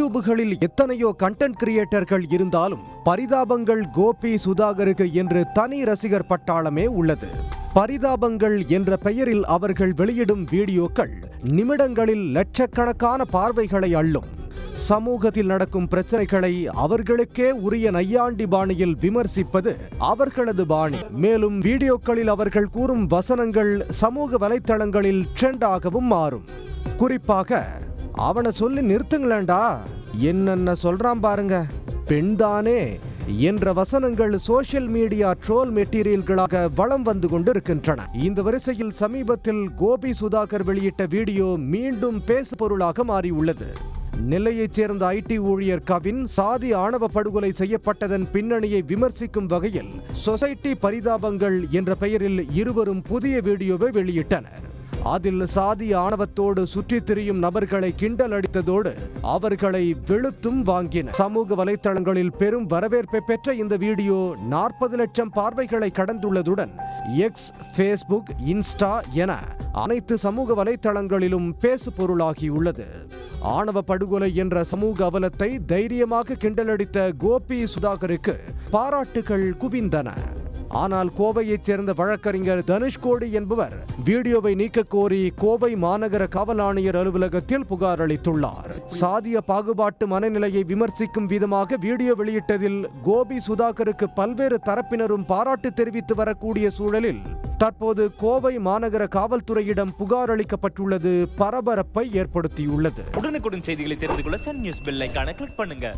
யூடியூபுகளில் எத்தனையோ கண்டென்ட் கிரியேட்டர்கள் இருந்தாலும் பரிதாபங்கள் கோபி சுதாகருக்கு என்று தனி ரசிகர் பட்டாளமே உள்ளது. பரிதாபங்கள் என்ற பெயரில் அவர்கள் வெளியிடும் வீடியோக்கள் நிமிடங்களில் லட்சக்கணக்கான பார்வைகளை அள்ளும். சமூகத்தில் நடக்கும் பிரச்சனைகளை அவர்களுக்கே உரிய நையாண்டி பாணியில் விமர்சிப்பது அவர்களது பாணி. மேலும் வீடியோக்களில் அவர்கள் கூறும் வசனங்கள் சமூக வலைத்தளங்களில் ட்ரெண்டாகவும் மாறும். குறிப்பாக, அவனை சொல்லி நிறுத்துங்களேண்டா, என்னென்ன சொல்றான் பாருங்க, பெண்தானே என்ற வசனங்கள் சோசியல் மீடியா ட்ரோல் மெட்டீரியல்களாக வலம் வந்து கொண்டிருக்கின்றன. இந்த வரிசையில் சமீபத்தில் கோபி சுதாகர் வெளியிட்ட வீடியோ மீண்டும் பேசுபொருளாக மாறியுள்ளது. நெல்லையைச் சேர்ந்த ஐடி ஊழியர் கவின் சாதி ஆணவ படுகொலை செய்யப்பட்டதன் பின்னணியை விமர்சிக்கும் வகையில் சொசைட்டி பரிதாபங்கள் என்ற பெயரில் இருவரும் புதிய வீடியோவை வெளியிட்டனர். அதில் சாதி ஆணவத்தோடு சுற்றித் திரியும் நபர்களை கிண்டல் அடித்ததோடு அவர்களை வெளுத்தும் வாங்கின. சமூக வலைத்தளங்களில் பெரும் வரவேற்பை பெற்ற இந்த வீடியோ 40 லட்சம் பார்வைகளை கடந்துள்ளதுடன் எக்ஸ், ஃபேஸ்புக், இன்ஸ்டா என அனைத்து சமூக வலைத்தளங்களிலும் பேசு பொருளாகியுள்ளது. ஆணவ படுகொலை என்ற சமூக அவலத்தை தைரியமாக கிண்டலடித்த கோபி சுதாகருக்கு பாராட்டுகள் குவிந்தன. ஆனால் கோவையைச் சேர்ந்த வழக்கறிஞர் தனுஷ்கோடி என்பவர் வீடியோவை நீக்க கோரி கோவை மாநகர காவல் ஆணையர் அலுவலகத்தில் புகார் அளித்துள்ளார். சாதிய பாகுபாட்டு மனநிலையை விமர்சிக்கும் விதமாக வீடியோ வெளியிட்டதில் கோபி சுதாகருக்கு பல்வேறு தரப்பினரும் பாராட்டு தெரிவித்து வரக்கூடிய சூழலில் தற்போது கோவை மாநகர காவல்துறையிடம் புகார் அளிக்கப்பட்டுள்ளது பரபரப்பை ஏற்படுத்தியுள்ளது. உடனுக்குடன் செய்திகளை தெரிந்து கொள்ள சன் நியூஸ் பெல் ஐகானை கிளிக் பண்ணுங்க.